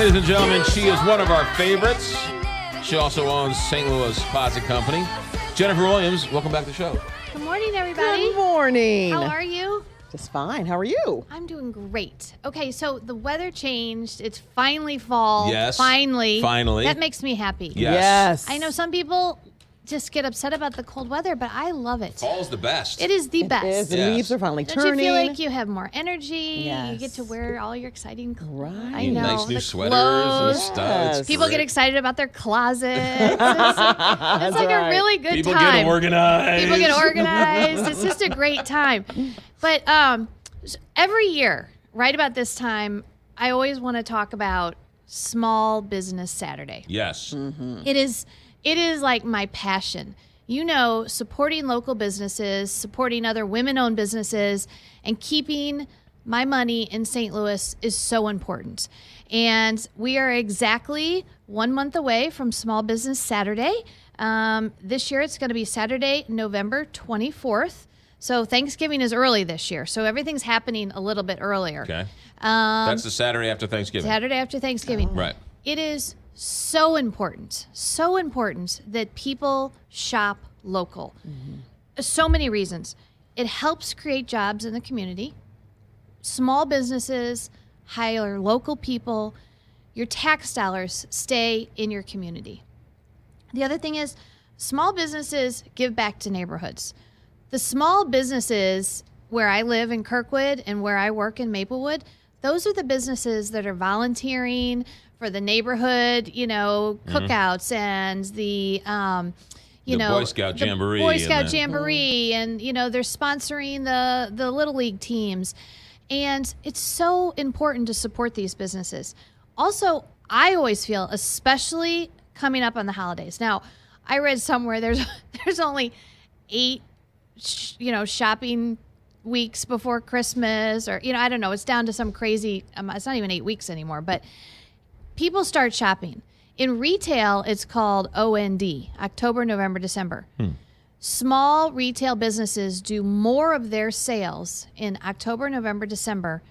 ladies and gentlemen, she is one of our favorites. She also owns St. Louis Closet Company. Jennifer Williams, welcome back to the show. Good morning, everybody. Good morning. How are you? Just fine. How are you? I'm doing great. Okay, so the weather changed. It's finally fall. Yes. Finally. That makes me happy. Yes. I know some people just get upset about the cold weather, but I love it. Fall's the best. It is the best. It is. The leaves are finally Don't turning. you feel like you have more energy? Yes. You get to wear all your exciting clothes. Right. I know. Nice new the sweaters clothes. and stuff. Yes. People get excited about their closets. It's like a really good People time. get organized. People get organized. It's just a great time. But every year, right about this time, I always want to talk about Small Business Saturday. Yes. Mm-hmm. It is like my passion. You know, supporting local businesses, supporting other women-owned businesses, and keeping my money in St. Louis is so important. And we are exactly 1 month away from Small Business Saturday. This year, it's going to be Saturday, November 24th. So Thanksgiving is early this year. So everything's happening a little bit earlier. Okay. That's the Saturday after Thanksgiving. Saturday after Thanksgiving. Right. It is so important that people shop local. Mm-hmm. So many reasons. It helps create jobs in the community. Small businesses hire local people. Your tax dollars stay in your community. The other thing is small businesses give back to neighborhoods. The small businesses where I live in Kirkwood and where I work in Maplewood, those are the businesses that are volunteering for the neighborhood, cookouts and the Boy Scout Jamboree. Boy Scout Jamboree, and they're sponsoring the Little League teams. And it's so important to support these businesses. Also, I always feel, especially coming up on the holidays. Now, I read somewhere there's only 8 shopping weeks before Christmas, or I don't know, it's down to some crazy it's not even 8 weeks anymore, but people start shopping. In retail, it's called OND, October, November, December. Small retail businesses do more of their sales in October, November, December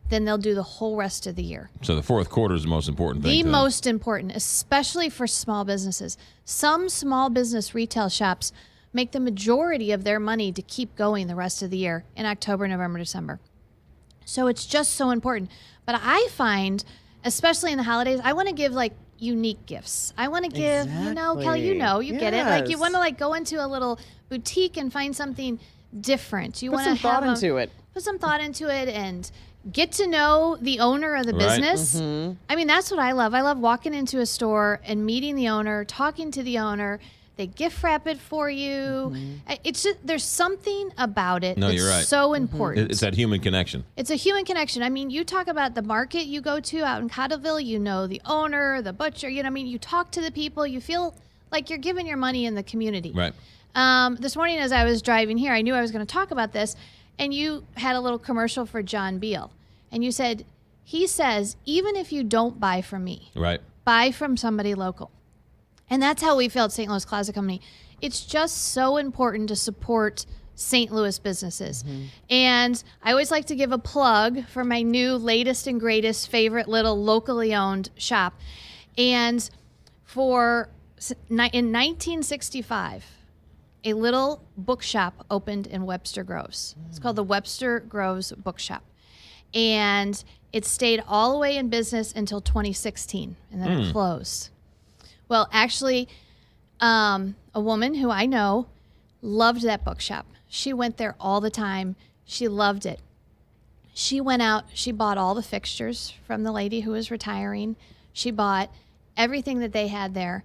than they'll do the whole rest of the year. So the fourth quarter is the most important thing. The most important, especially for small businesses. Some small business retail shops make the majority of their money to keep going the rest of the year in October, November, December. So it's just so important. But I find, especially in the holidays, I want to give unique gifts. I want to give, Kelly, you get it. Like you want to go into a little boutique and find something different. You Put want to some thought into it. Put some thought into it and get to know the owner of the business. Mm-hmm. I mean, that's what I love. I love walking into a store and meeting the owner, talking to the owner. They gift wrap it for you. Mm-hmm. It's just, there's something about it that's you're right. so important. It's that human connection. It's a human connection. I mean, you talk about the market you go to out in Cottleville, the owner, the butcher, you talk to the people, you feel like you're giving your money in the community. Right. This morning as I was driving here, I knew I was going to talk about this, and you had a little commercial for John Beal. And you said, he says, even if you don't buy from me, right, buy from somebody local. And that's how we feel at St. Louis Closet Company. It's just so important to support St. Louis businesses. Mm-hmm. And I always like to give a plug for my new latest and greatest favorite little locally owned shop. And in 1965, a little bookshop opened in Webster Groves. It's called the Webster Groves Bookshop. And it stayed all the way in business until 2016, and then it closed. Well, actually, a woman who I know loved that bookshop. She went there all the time. She loved it. She went out. She bought all the fixtures from the lady who was retiring. She bought everything that they had there.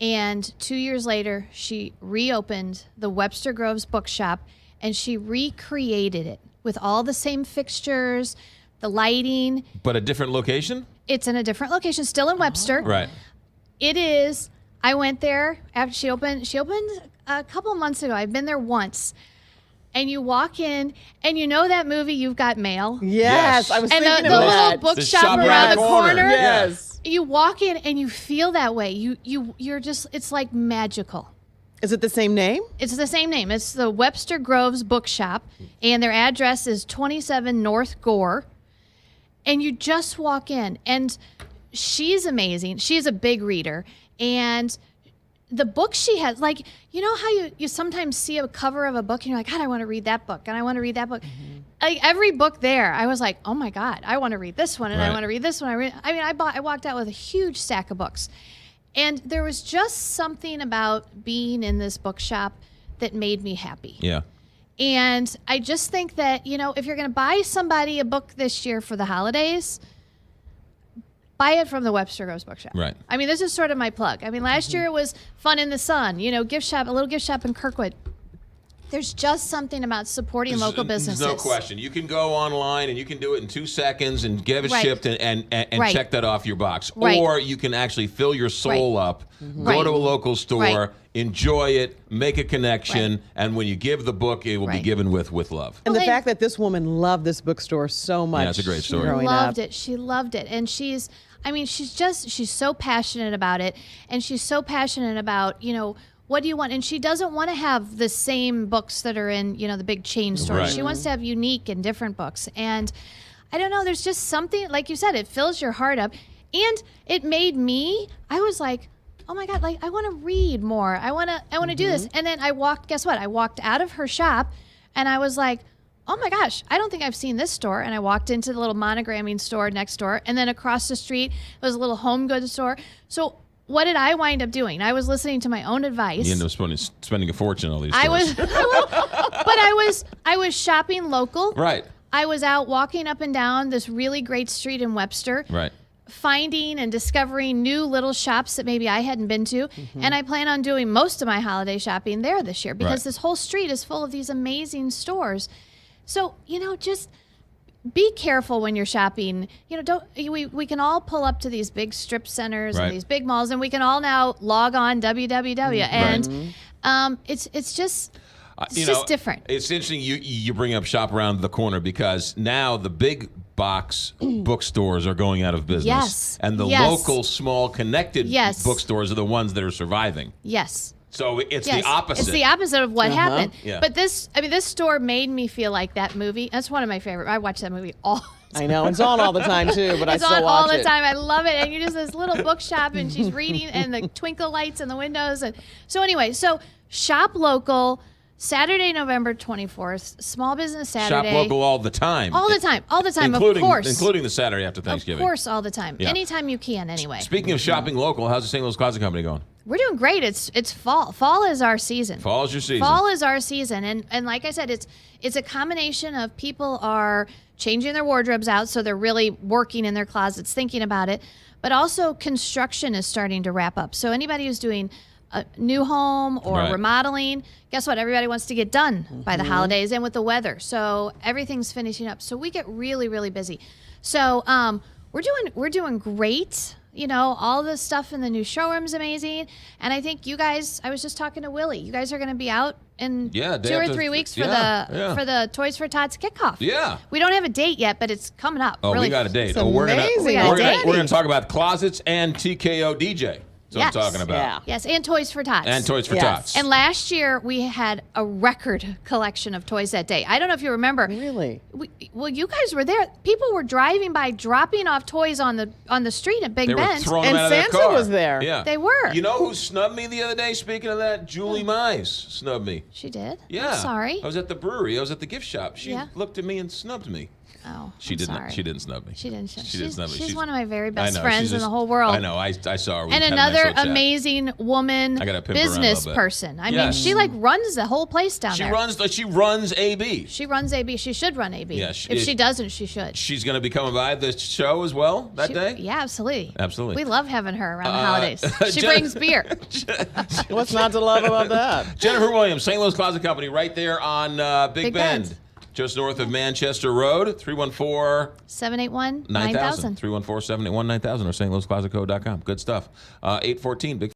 And 2 years later, she reopened the Webster Groves Bookshop, and she recreated it with all the same fixtures, the lighting. But a different location? It's in a different location, still in Webster. Right. It is. I went there after she opened. She opened a couple of months ago. I've been there once. And you walk in, and that movie, You've Got Mail? Yes. I was thinking and the of little that. bookshop around the corner. Yes. You walk in, and you feel that way. You're just, it's like magical. Is it the same name? It's the same name. It's the Webster Groves Bookshop, and their address is 27 North Gore. And you just walk in, and she's amazing. She's a big reader. And the book she has, like, you know how you sometimes see a cover of a book and you're like, God, I want to read that book, and I want to read that book. Like, every book there, I was like, oh my God, I want to read this one, and I want to read this one. I walked out with a huge stack of books. And there was just something about being in this bookshop that made me happy. Yeah. And I just think that, if you're going to buy somebody a book this year for the holidays, buy it from the Webster Groves Bookshop. Right. I mean, this is sort of my plug. I mean, last year it was Fun in the Sun, a little gift shop in Kirkwood. There's just something about supporting local businesses. There's no question. You can go online and you can do it in 2 seconds and get it shipped and check that off your box. Right. Or you can actually fill your soul up, go to a local store, enjoy it, make a connection, and when you give the book, it will be given with love. And the fact that this woman loved this bookstore so much. Yeah, it's a great story. She loved it. And she's so passionate about it. And she's so passionate about, what do you want? And she doesn't want to have the same books that are in, the big chain stores. Right. She wants to have unique and different books. And I don't know, there's just something, like you said, it fills your heart up. And it made me, I was like, oh my God, like, I want to read more. I want to do this. And then I walked out of her shop and I was like, oh my gosh, I don't think I've seen this store. And I walked into the little monogramming store next door. And then across the street was a little home goods store. So what did I wind up doing? I was listening to my own advice. You end up spending a fortune on all these stores. I was shopping local. Right. I was out walking up and down this really great street in Webster. Right. Finding and discovering new little shops that maybe I hadn't been to. And I plan on doing most of my holiday shopping there this year because this whole street is full of these amazing stores. So, just be careful when you're shopping. We can all pull up to these big strip centers and these big malls, and we can all now log on www. And it's just different. It's interesting you bring up Shop Around the Corner because now the big box bookstores are going out of business. Yes. And the local small connected bookstores are the ones that are surviving. Yes. So it's the opposite. It's the opposite of what happened. Yeah. But this store made me feel like that movie. That's one of my favorite. I watch that movie all I know. It's on all the time, too, but I still watch it. It's on all the time. I love it. And you're just this little bookshop, and she's reading, and the twinkle lights in the windows. And so anyway, shop local, Saturday, November 24th, Small Business Saturday. Shop local all the time. All the time, including, of course. Including the Saturday after Thanksgiving. Of course, all the time. Yeah. Anytime you can, anyway. Speaking of shopping local, how's the St. Louis Closet Company going? We're doing great. It's fall. Fall is our season. Fall is your season. Fall is our season. And like I said, it's a combination of people are changing their wardrobes out, so they're really working in their closets, thinking about it. But also construction is starting to wrap up. So anybody who's doing a new home or remodeling, guess what? Everybody wants to get done by the holidays and with the weather. So everything's finishing up. So we get really, really busy. So we're doing great. All the stuff in the new showroom's amazing. And I think you guys, I was just talking to Willie, you guys are going to be out in 2 or 3 weeks for the Toys for Tots kickoff. Yeah. We don't have a date yet, but it's coming up. Oh, we got a date. We're going to talk about closets and TKO DJ. That's what I'm talking about. Yeah. Yes, and Toys for Tots. And Toys for Tots. And last year, we had a record collection of toys that day. I don't know if you remember. Really? Well, you guys were there. People were driving by, dropping off toys on the street at Big Bend. And Santa was there. Yeah. They were. You know who snubbed me the other day? Speaking of that, Julie Mize snubbed me. She did? Yeah. I'm sorry. I was at the brewery. I was at the gift shop. She looked at me and snubbed me. Oh, She didn't snub me. She didn't. She didn't snub me. She's one of my very best know, friends in the whole world. I know. I saw her. We And had a nice another little chat. amazing woman, I gotta pimp her around a business little bit. person. I mean, she runs the whole place down there. She runs AB. She runs AB. She should run AB. Yeah, if she doesn't, she should. She's going to be coming by the show as well that day? Yeah, absolutely. Absolutely. We love having her around the holidays. She brings beer. What's not to love about that? Jennifer Williams, St. Louis Closet Company, right there on Big Bend. Just north of Manchester Road, 314-781-9000. 314-781-9000. 314-781-9000 or stlouisclosetco.com. Good stuff. 814, Big